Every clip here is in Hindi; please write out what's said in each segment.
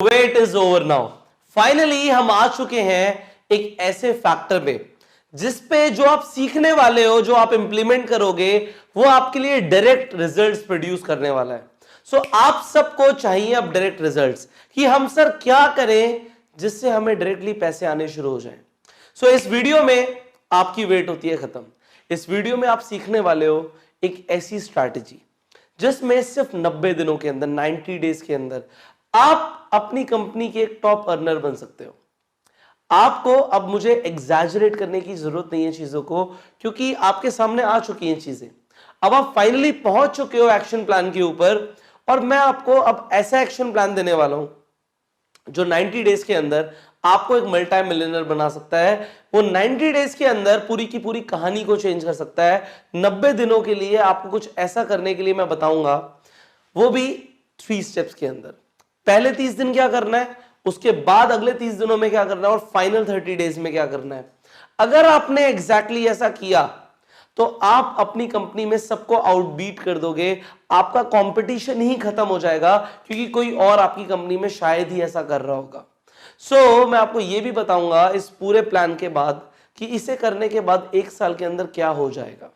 Wait is over now. Finally हम आ चुके हैं एक ऐसे फैक्टर पे जिसपे जो आप सीखने वाले हो, जो आप इंप्लीमेंट करोगे, वो आपके लिए डायरेक्ट रिजल्ट्स प्रोड्यूस करने वाला है। सो आप सबको चाहिए अब डायरेक्ट रिजल्ट्स कि हम सर क्या करें जिससे हमें डायरेक्टली पैसे आने शुरू हो जाएं। सो इस वीडियो में आपकी वेट होती है खत्म। इस वीडियो में आप सीखने वाले हो एक ऐसी स्ट्रैटेजी जिसमें सिर्फ 90 दिनों के अंदर, 90 डेज के अंदर आप अपनी कंपनी के एक टॉप अर्नर बन सकते हो। आपको अब मुझे एग्जैजरेट करने की जरूरत नहीं है चीजों को, क्योंकि आपके सामने आ चुकी हैं चीजें। अब आप फाइनली पहुंच चुके हो एक्शन प्लान के ऊपर, और मैं आपको अब ऐसा एक्शन प्लान देने वाला हूं जो 90 डेज के अंदर आपको एक मल्टी मिलियनर बना सकता है। वो 90 डेज के अंदर पूरी की पूरी कहानी को चेंज कर सकता है। 90 दिनों के लिए आपको कुछ ऐसा करने के लिए मैं बताऊंगा, वो भी 3 स्टेप्स के अंदर। पहले 30 दिन क्या करना है, उसके बाद अगले 30 दिनों में क्या करना है, और फाइनल 30 डेज में क्या करना है। अगर आपने एग्जैक्टली ऐसा किया तो आप अपनी कंपनी में सबको आउटबीट कर दोगे। आपका कंपटीशन ही खत्म हो जाएगा, क्योंकि कोई और आपकी कंपनी में शायद ही ऐसा कर रहा होगा। सो मैं आपको यह भी बताऊंगा इस पूरे प्लान के बाद कि इसे करने के बाद 1 साल के अंदर क्या हो जाएगा।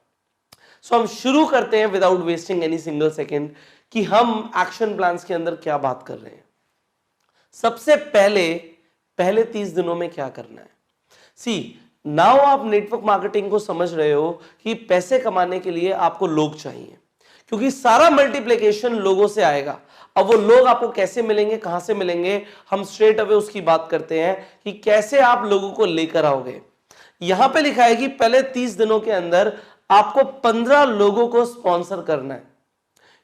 सो हम शुरू करते हैं without wasting any single second कि हम एक्शन प्लान्स के अंदर क्या बात कर रहे हैं। सबसे पहले 30 दिनों में क्या करना है। सी नाउ आप नेटवर्क मार्केटिंग को समझ रहे हो कि पैसे कमाने के लिए आपको लोग चाहिए, क्योंकि सारा मल्टीप्लिकेशन लोगों से आएगा। अब वो लोग आपको कैसे मिलेंगे, कहां से मिलेंगे, हम स्ट्रेट अवे उसकी बात करते हैं कि कैसे आप लोगों को लेकर आओगे। यहां पे लिखा है कि पहले 30 दिनों के अंदर आपको 15 लोगों को स्पॉन्सर करना है।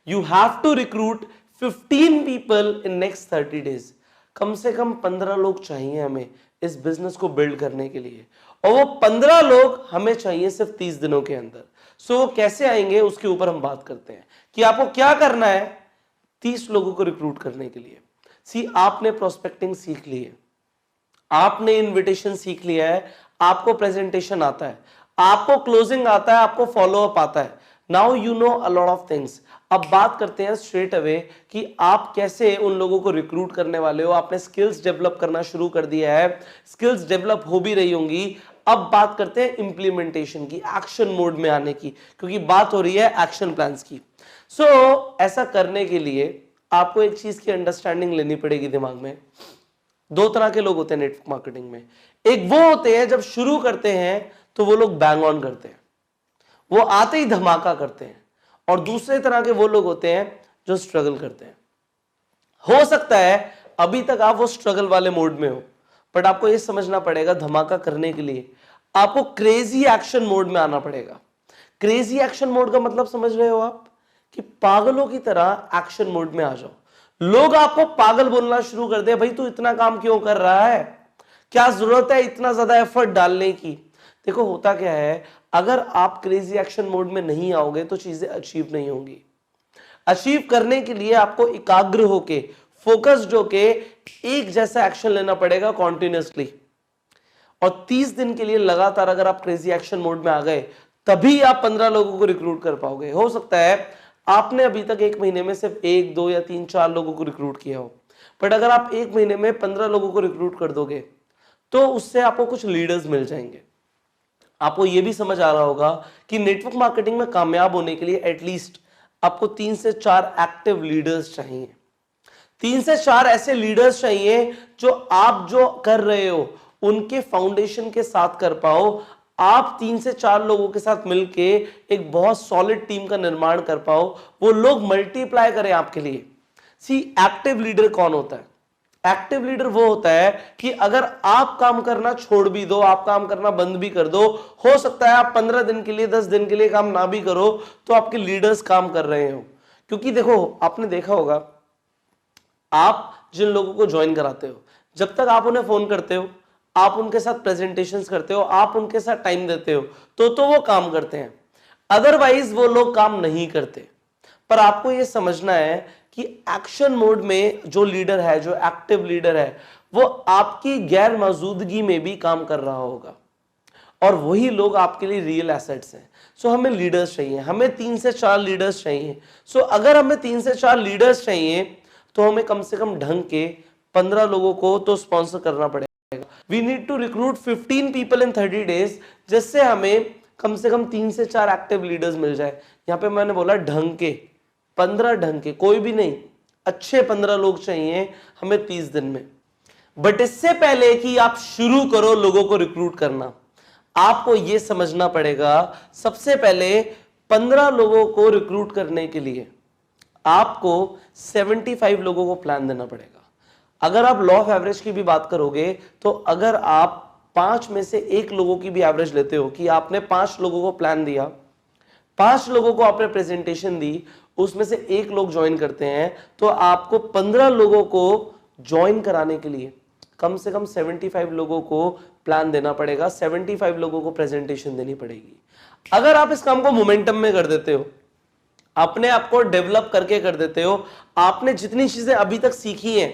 You have to recruit 15 people in next 30 days. कम से कम 15 लोग चाहिए हमें इस बिजनेस को बिल्ड करने के लिए, और वो 15 लोग हमें चाहिए सिर्फ 30 दिनों के अंदर। सो कैसे आएंगे उसके ऊपर हम बात करते हैं कि आपको क्या करना है 30 लोगों को रिक्रूट करने के लिए। सी आपने प्रोस्पेक्टिंग सीख ली है, आपने इनविटेशन सीख लिया है, आपको प्रेजेंटेशन आता है, आपको क्लोजिंग आता है, आपको फॉलो अप आता है। Now you know a lot of things. अब बात करते हैं स्ट्रेट अवे कि आप कैसे उन लोगों को रिक्रूट करने वाले हो। आपने स्किल्स डेवलप करना शुरू कर दिया है, स्किल्स डेवलप हो भी रही होंगी। अब बात करते हैं इंप्लीमेंटेशन की, एक्शन मोड में आने की, क्योंकि बात हो रही है एक्शन प्लान्स की। सो ऐसा करने के लिए आपको एक चीज की अंडरस्टैंडिंग लेनी पड़ेगी दिमाग में। 2 तरह के लोग होते हैं नेटवर्क मार्केटिंग में। एक वो होते हैं जब शुरू करते हैं तो वो लोग बैंग ऑन करते हैं, वो आते ही धमाका करते हैं, और दूसरे तरह के वो लोग होते हैं जो स्ट्रगल करते हैं। हो सकता है अभी तक आप वो स्ट्रगल वाले मोड में हो, बट आपको ये समझना पड़ेगा धमाका करने के लिए आपको क्रेजी एक्शन मोड में आना पड़ेगा। क्रेजी एक्शन मोड का मतलब समझ रहे हो आप, कि पागलों की तरह एक्शन मोड में आ जाओ। लोग आपको पागल बोलना शुरू कर दे, भाई तू इतना काम क्यों कर रहा है, क्या जरूरत है इतना ज्यादा एफर्ट डालने की। देखो होता क्या है, अगर आप क्रेजी एक्शन मोड में नहीं आओगे तो चीजें अचीव नहीं होंगी। अचीव करने के लिए आपको एकाग्र होके, फोकस्ड होके एक जैसा एक्शन लेना पड़ेगा कॉन्टिन्यूसली। और 30 दिन के लिए लगातार अगर आप क्रेजी एक्शन मोड में आ गए, तभी आप 15 लोगों को रिक्रूट कर पाओगे। हो सकता है आपने अभी तक 1 महीने में सिर्फ 1, 2 या 3, 4 लोगों को रिक्रूट किया हो, बट अगर आप 1 महीने में 15 लोगों को रिक्रूट कर दोगे तो उससे आपको कुछ लीडर्स मिल जाएंगे। आपको यह भी समझ आ रहा होगा कि नेटवर्क मार्केटिंग में कामयाब होने के लिए एटलीस्ट आपको 3 से 4 एक्टिव लीडर्स चाहिए। 3 से 4 ऐसे लीडर्स चाहिए जो आप जो कर रहे हो उनके फाउंडेशन के साथ कर पाओ। आप 3 से 4 लोगों के साथ मिलके एक बहुत सॉलिड टीम का निर्माण कर पाओ, वो लोग मल्टीप्लाई करें आपके लिए। सी एक्टिव लीडर कौन होता है? एक्टिव लीडर वो होता है कि अगर आप काम करना छोड़ भी दो, आप काम करना बंद भी कर दो, हो सकता है आप 15 दिन के लिए, 10 दिन के लिए काम ना भी करो, तो आपके लीडर्स काम कर रहे हो। क्योंकि देखो आपने देखा होगा, आप जिन लोगों को ज्वाइन कराते हो, जब तक आप उन्हें फोन करते हो, आप उनके साथ प्रेजेंटेशंस करते हो, आप उनके साथ टाइम देते हो, तो वो काम करते हैं। अदरवाइज वो लोग काम नहीं करते। पर आपको यह समझना है कि एक्शन मोड में जो लीडर है, जो एक्टिव लीडर है, वो आपकी गैर मौजूदगी में भी काम कर रहा होगा, और वही लोग आपके लिए रियल एसेट्स हैं। सो हमें लीडर्स चाहिए, हमें 3 से 4 लीडर्स चाहिए। सो अगर हमें 3 से 4 लीडर्स चाहिए तो हमें कम से कम ढंग के 15 लोगों को तो स्पॉन्सर करना पड़ेगा। We need to recruit 15 people in 30 days, जिससे हमें कम से कम 3 से 4 एक्टिव लीडर्स मिल जाए। यहां पे मैंने बोला ढंग के 15, ढंग के कोई भी नहीं, अच्छे 15 लोग चाहिए हमें 30 दिन में। बट इससे पहले कि आप शुरू करो लोगों को रिक्रूट करना, आपको यह समझना पड़ेगा, सबसे पहले 15 लोगों को रिक्रूट करने के लिए आपको 75 लोगों को प्लान देना पड़ेगा। अगर आप लॉ ऑफ एवरेज की भी बात करोगे तो अगर आप 5 में से 1 लोगों की भी एवरेज लेते हो कि आपने 5 लोगों को प्लान दिया, 5 लोगों को आपने प्रेजेंटेशन दी, उसमें से 1 लोग ज्वाइन करते हैं, तो आपको 15 लोगों को ज्वाइन कराने के लिए कम से कम 75 लोगों को प्लान देना पड़ेगा, 75 लोगों को प्रेजेंटेशन देनी पड़ेगी। अगर आप इस काम को मोमेंटम में कर देते हो, अपने आप को डेवलप करके कर देते हो, आपने जितनी चीजें अभी तक सीखी हैं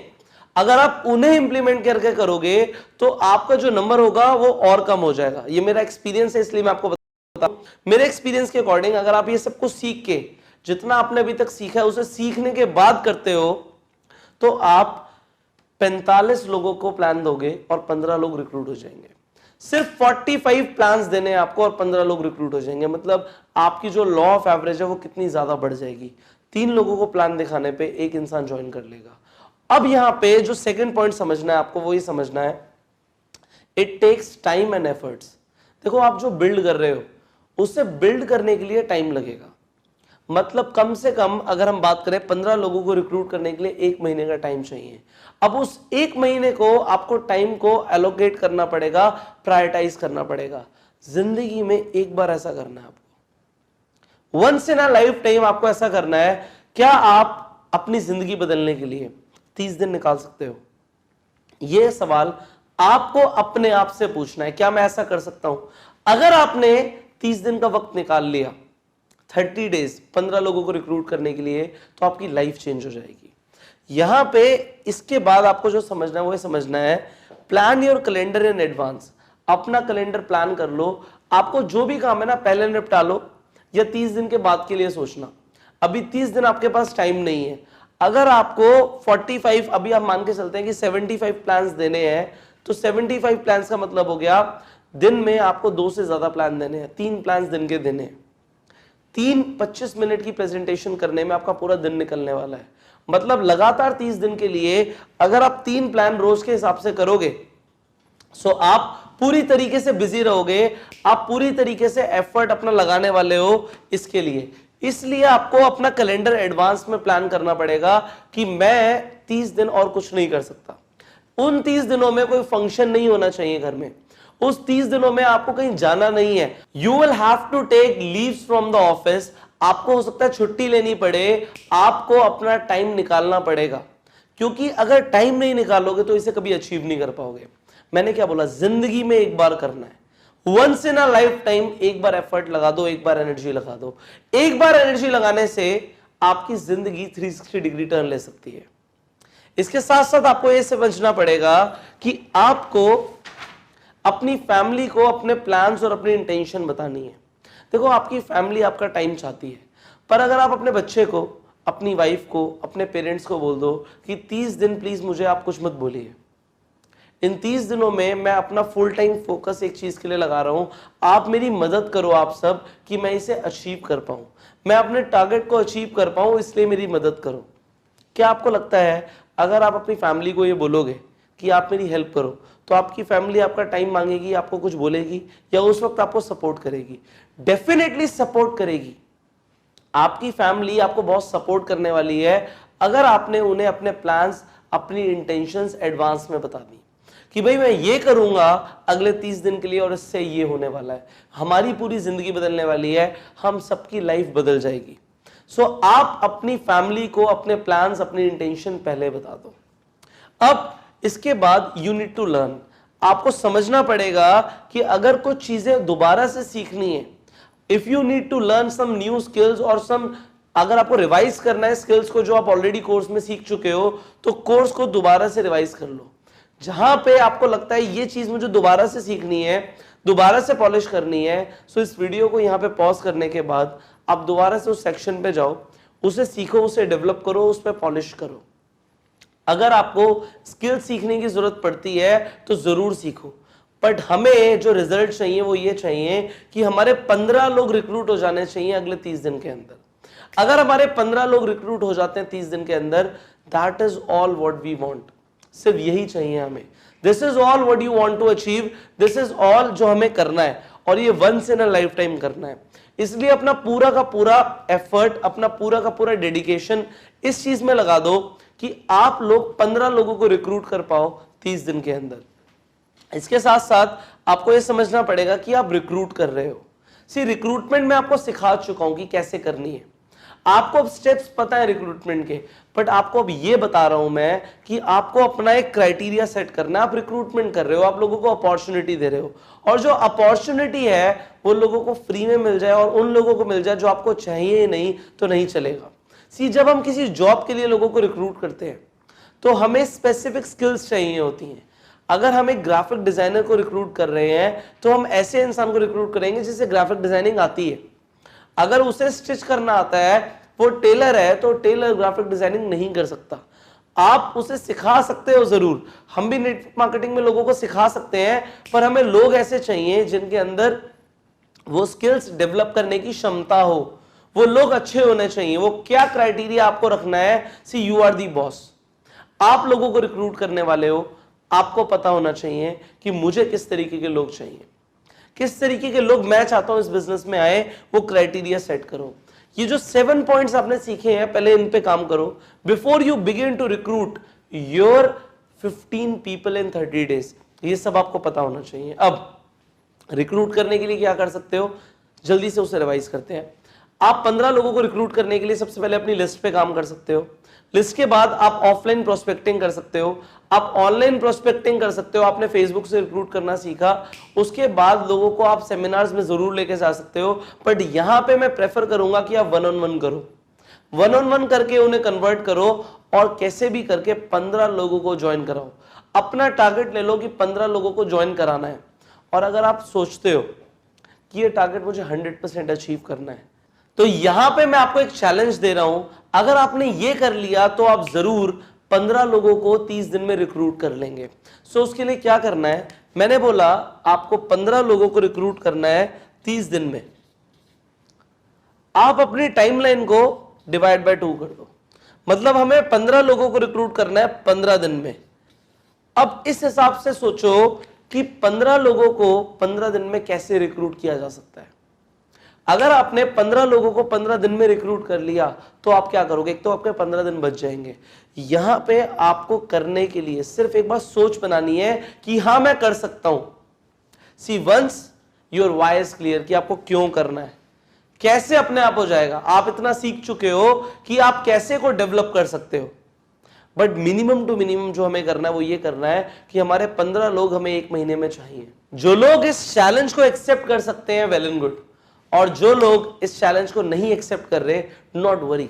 अगर आप उन्हें इंप्लीमेंट करके करोगे तो आपका जो नंबर होगा वो और कम हो जाएगा। ये मेरा एक्सपीरियंस है, इसलिए मैं आपको बता, मेरे एक्सपीरियंस के अकॉर्डिंग अगर आप ये सब कुछ सीख के, जितना आपने अभी तक सीखा है उसे सीखने के बाद करते हो, तो आप 45 लोगों को प्लान दोगे और 15 लोग रिक्रूट हो जाएंगे। सिर्फ 45 प्लान्स देने हैं आपको और 15 लोग रिक्रूट हो जाएंगे। मतलब आपकी जो लॉ ऑफ एवरेज है वो कितनी ज्यादा बढ़ जाएगी। 3 लोगों को प्लान दिखाने पे 1 इंसान ज्वाइन कर लेगा। अब यहां पे जो सेकंड पॉइंट समझना है आपको, वो ये समझना है, it takes time and efforts. देखो, आप जो बिल्ड कर रहे हो उसे बिल्ड करने के लिए टाइम लगेगा। मतलब कम से कम अगर हम बात करें 15 लोगों को रिक्रूट करने के लिए 1 महीने का टाइम चाहिए। अब उस 1 महीने को आपको टाइम को एलोकेट करना पड़ेगा, प्रायोरिटाइज करना पड़ेगा। जिंदगी में एक बार ऐसा करना है आपको, once in a lifetime आपको ऐसा करना है। क्या आप अपनी जिंदगी बदलने के लिए 30 दिन निकाल सकते हो? यह सवाल आपको अपने आप से पूछना है, क्या मैं ऐसा कर सकता हूं? अगर आपने 30 दिन का वक्त निकाल लिया, 30 डेज 15 लोगों को रिक्रूट करने के लिए, तो आपकी लाइफ चेंज हो जाएगी। यहां पे इसके बाद आपको जो समझना है वो समझना है, plan your calendar in advance. अपना कैलेंडर प्लान कर लो। आपको जो भी काम है ना पहले निपटा लो, या 30 दिन के बाद के लिए सोचना। अभी 30 दिन आपके पास टाइम नहीं है। अगर आपको 45, अभी आप मान के चलते हैं कि 75 प्लान्स देने हैं, तो 75 प्लान्स का मतलब हो गया दिन में आपको 2 से ज्यादा प्लान देने हैं, 3 प्लान्स दिन के देने हैं। 25 मिनट की प्रेजेंटेशन करने में आपका पूरा दिन निकलने वाला है। मतलब लगातार 30 दिन के लिए अगर आप 3 प्लान रोज के हिसाब से करोगे, सो आप पूरी तरीके से बिजी रहोगे, आप पूरी तरीके से एफर्ट अपना लगाने वाले हो इसके लिए। इसलिए आपको अपना कैलेंडर एडवांस में प्लान करना पड़ेगा कि मैं 30 दिन और कुछ नहीं कर सकता। उन 30 दिनों में कोई फंक्शन नहीं होना चाहिए घर में। उस 30 दिनों में आपको कहीं जाना नहीं है। You will have to take leaves from the office. आपको हो सकता है छुट्टी लेनी पड़े, आपको अपना टाइम निकालना पड़ेगा, क्योंकि अगर टाइम नहीं निकालोगे तो इसे कभी अचीव नहीं कर पाओगे। मैंने क्या बोला, जिंदगी में एक बार करना है, once in a lifetime. एक बार एफर्ट लगा दो, एक बार एनर्जी लगा दो। एक बार एनर्जी लगाने से आपकी जिंदगी 360 डिग्री टर्न ले सकती है। इसके साथ साथ आपको यह समझना पड़ेगा कि आपको अपनी फैमिली को अपने प्लान्स और अपनी इंटेंशन बतानी है। देखो, आपकी फैमिली आपका टाइम चाहती है, पर अगर आप अपने बच्चे को, अपनी वाइफ को, अपने पेरेंट्स को बोल दो कि 30 दिन प्लीज मुझे आप कुछ मत बोलिए, इन 30 दिनों में मैं अपना फुल टाइम फोकस एक चीज के लिए लगा रहा हूं, आप मेरी मदद करो आप सब कि मैं इसे अचीव कर पाऊं, मैं अपने टारगेट को अचीव कर पाऊं, इसलिए मेरी मदद करो। क्या आपको लगता है अगर आप अपनी फैमिली को ये बोलोगे कि आप मेरी हेल्प करो, तो आपकी फैमिली आपका टाइम मांगेगी, आपको कुछ बोलेगी, या उस वक्त आपको सपोर्ट करेगी? डेफिनेटली सपोर्ट करेगी। आपकी फैमिली आपको बहुत सपोर्ट करने वाली है अगर आपने उन्हें अपने प्लान्स, अपनी इंटेंशंस एडवांस में बता दी कि भाई मैं ये करूंगा अगले 30 दिन के लिए और इससे ये होने वाला है, हमारी पूरी जिंदगी बदलने वाली है, हम सबकी लाइफ बदल जाएगी। सो आप अपनी फैमिली को अपने प्लान्स, अपनी इंटेंशन पहले बता दो। अब इसके बाद यू नीड टू लर्न। आपको समझना पड़ेगा कि अगर कुछ चीजें दोबारा से सीखनी है, if you need to learn some new skills और सम, अगर आपको रिवाइज करना है स्किल्स को जो आप ऑलरेडी कोर्स में सीख चुके हो, तो कोर्स को दोबारा से रिवाइज कर लो। जहां पे आपको लगता है ये चीज मुझे दोबारा से सीखनी है, दोबारा से पॉलिश करनी है, सो इस वीडियो को यहां पे पॉज करने के बाद आप दोबारा से उस सेक्शन पे जाओ, उसे सीखो, उसे डेवलप करो, उस पर पॉलिश करो। अगर आपको स्किल सीखने की जरूरत पड़ती है तो जरूर सीखो, बट हमें जो रिजल्ट चाहिए वो ये चाहिए कि हमारे 15 लोग रिक्रूट हो जाने चाहिए अगले 30 दिन के अंदर। अगर हमारे 15 लोग रिक्रूट हो जाते हैं 30 दिन के अंदर, that is all what we want. सिर्फ यही चाहिए हमें। This is all what you want to achieve, this is all जो हमें करना है, और ये once in a lifetime करना है। इसलिए अपना पूरा का पूरा एफर्ट, अपना पूरा का पूरा डेडिकेशन इस चीज में लगा दो कि आप लोग 15 लोगों को रिक्रूट कर पाओ 30 दिन के अंदर। इसके साथ साथ आपको यह समझना पड़ेगा कि आप रिक्रूट कर रहे हो। सी रिक्रूटमेंट में आपको सिखा चुका हूं कि कैसे करनी है, आपको अब स्टेप्स पता है रिक्रूटमेंट के, बट आपको अब ये बता रहा हूं मैं कि आपको अपना एक क्राइटेरिया सेट करना है। आप रिक्रूटमेंट कर रहे हो, आप लोगों को अपॉर्चुनिटी दे रहे हो, और जो अपॉर्चुनिटी है वो लोगों को फ्री में मिल जाए और उन लोगों को मिल जाए जो आपको चाहिए ही नहीं तो नहीं चलेगा। सी जब हम किसी जॉब के लिए लोगों को रिक्रूट करते हैं तो हमें स्पेसिफिक स्किल्स चाहिए होती हैं। अगर हम एक ग्राफिक डिजाइनर को रिक्रूट कर रहे हैं तो हम ऐसे इंसान को रिक्रूट करेंगे जिसे ग्राफिक डिजाइनिंग आती है। अगर उसे स्टिच करना आता है, वो टेलर है, तो टेलर ग्राफिक डिजाइनिंग नहीं कर सकता। आप उसे सिखा सकते हो जरूर, हम भी नेटवर्क मार्केटिंग में लोगों को सिखा सकते हैं, पर हमें लोग ऐसे चाहिए जिनके अंदर वो स्किल्स डेवलप करने की क्षमता हो। वो लोग अच्छे होने चाहिए। वो क्या क्राइटेरिया आपको रखना है? सी यू आर दी बॉस। आप लोगों को रिक्रूट करने वाले हो, आपको पता होना चाहिए कि मुझे किस तरीके के लोग चाहिए, किस तरीके के लोग मैं चाहता हूं इस बिजनेस में आए, वो क्राइटेरिया सेट करो। ये जो 7 पॉइंट्स आपने सीखे हैं, पहले इन पे काम करो before you begin to recruit your 15 people in 30 days. ये सब आपको पता होना चाहिए। अब रिक्रूट करने के लिए क्या कर सकते हो, जल्दी से उसे रिवाइज करते हैं। आप 15 लोगों को रिक्रूट करने के लिए सबसे पहले अपनी लिस्ट पे काम कर सकते हो। लिस्ट के बाद आप ऑफलाइन प्रोस्पेक्टिंग कर सकते हो, आप ऑनलाइन प्रोस्पेक्टिंग कर सकते हो। आपने फेसबुक से रिक्रूट करना सीखा, उसके बाद लोगों को आप सेमिनार्स में जरूर लेके जा सकते हो, बट यहां पे मैं प्रेफर करूंगा कि आप 1-on-1 करो। 1-on-1 करके उन्हें कन्वर्ट करो और कैसे भी करके 15 लोगों को ज्वाइन कराओ। अपना टारगेट ले लो कि 15 लोगों को ज्वाइन कराना है, और अगर आप सोचते हो कि ये टारगेट मुझे 100% अचीव करना है, तो यहां पे मैं आपको एक चैलेंज दे रहा हूं। अगर आपने ये कर लिया तो आप जरूर 15 लोगों को 30 दिन में रिक्रूट कर लेंगे। सो उसके लिए क्या करना है, मैंने बोला आपको 15 लोगों को रिक्रूट करना है 30 दिन में। आप अपनी टाइमलाइन को डिवाइड बाय 2 कर दो, मतलब हमें 15 लोगों को रिक्रूट करना है 15 दिन में। अब इस हिसाब से सोचो कि 15 लोगों को 15 दिन में कैसे रिक्रूट किया जा सकता है। अगर आपने 15 लोगों को 15 दिन में रिक्रूट कर लिया तो आप क्या करोगे, एक तो आपके 15 दिन बच जाएंगे। यहां पे आपको करने के लिए सिर्फ एक बार सोच बनानी है कि हां मैं कर सकता हूं। See once your why is clear कि आपको क्यों करना है, कैसे अपने आप हो जाएगा। आप इतना सीख चुके हो कि आप कैसे को डेवलप कर सकते हो, बट मिनिमम टू मिनिमम जो हमें करना है वो ये करना है कि हमारे 15 लोग हमें 1 महीने में चाहिए। जो लोग इस चैलेंज को एक्सेप्ट कर सकते हैं, वेल एंड गुड, और जो लोग इस चैलेंज को नहीं एक्सेप्ट कर रहे, नॉट वरी।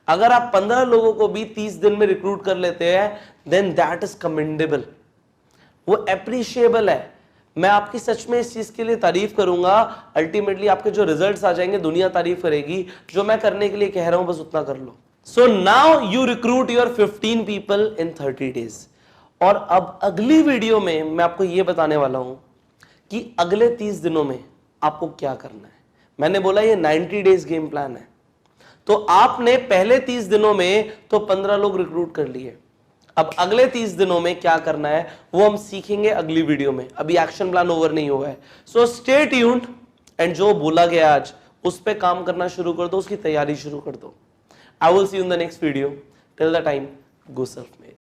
अगर आप 15 लोगों को भी 30 दिन में रिक्रूट कर लेते हैं, देन दैट इज कमेंडेबल, वो अप्रिशिएबल है। मैं आपकी सच में इस चीज के लिए तारीफ करूंगा। अल्टीमेटली आपके जो रिजल्ट्स आ जाएंगे दुनिया तारीफ करेगी। जो मैं करने के लिए कह रहा हूं बस उतना कर लो। So now you recruit your 15 people in 30 days. और अब अगली वीडियो में मैं आपको यह बताने वाला हूं कि अगले 30 दिनों में आपको क्या करना है। मैंने बोला ये 90 डेज गेम प्लान है, तो आपने पहले 30 दिनों में तो 15 लोग रिक्रूट कर लिए। अब अगले 30 दिनों में क्या करना है वो हम सीखेंगे अगली वीडियो में। अभी एक्शन प्लान ओवर नहीं हुआ है, सो स्टे ट्यून्ड एंड जो बोला गया आज उस पर काम करना शुरू कर दो, उसकी तैयारी शुरू कर दो। I will see you in the next video. Till the time, go self made.